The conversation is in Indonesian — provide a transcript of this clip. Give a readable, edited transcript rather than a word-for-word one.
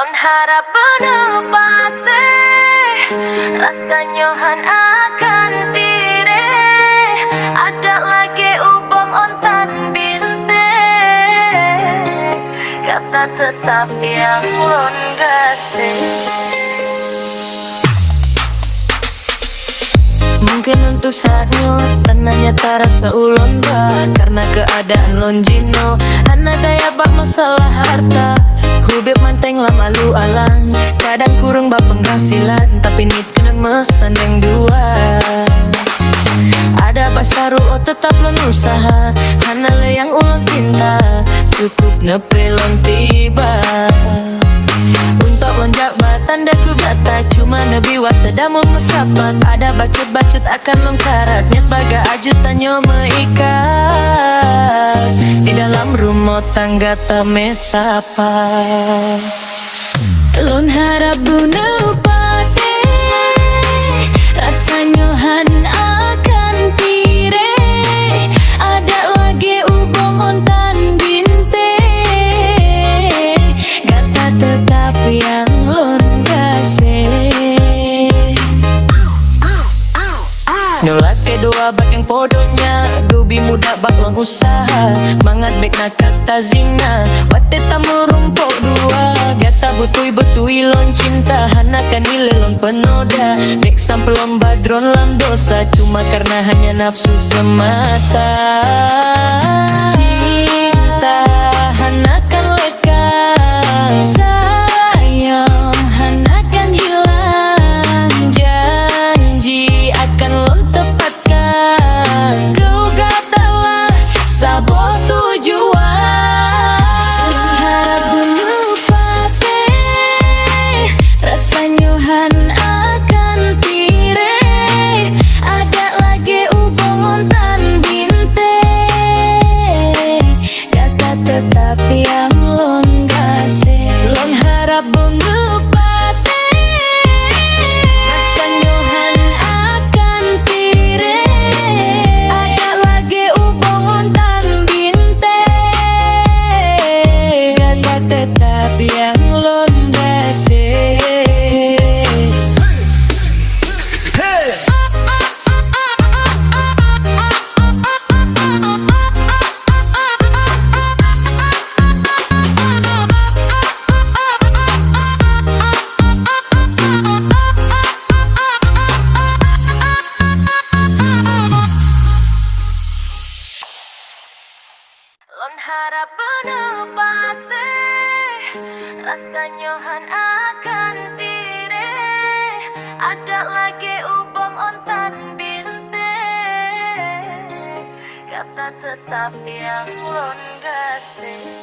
Lon harap penepate rasanya han akan tire. Ada lagi ubong ontan binte, kata tetap yang lon kasih. Mungkin untuk saatnya tenanya terasa ulon bah, karena keadaan lon jino hana daya bak masalah harta. Hubib manteng lah malu alang, kadang kurang bak penghasilan, tapi nit kena mesan yang dua. Ada pasaru oh tetap lon usaha, hana le yang ulon cinta, cukup nepre lon tiba. Untuk lonjak batan daku gata, cuma nabi wata damu mesapat. Ada bacut-bacut akan longkarat, niat baga ajutannya meikat. Di dalam rumah tangga temesapa lon harap bunuh pate rasanya han akan tire. Ada lagi ubong ontan binte, gata tetap yang lon kasih. Nolak kedua bak yang podonya, gubi muda bak lon usaha. Mangat bek nak kata zina, wate tamu rumpok dua. Gata butui lon cinta, hana kan nilai lon penoda. Bek sampel lon badron lam dosa, cuma karena hanya nafsu semata. Cinta hana kan lekang, sayang hana kan hilang. Janji akan lon tepatkan, kau katalah sabot tujuan. Harap bunuh pate rasanya han akan tire. Ada lagi ubong ontan binte, kata tetap yang lon kasih. Lon harap bunuh pate rasanya han akan tire. Ada lagi ubong ontan binte, kata tetap yang lon kasih. Lon harap penepate rasanya han akan tire. Ada lagi ubong ontan binte, kata tetap yang lon kasih.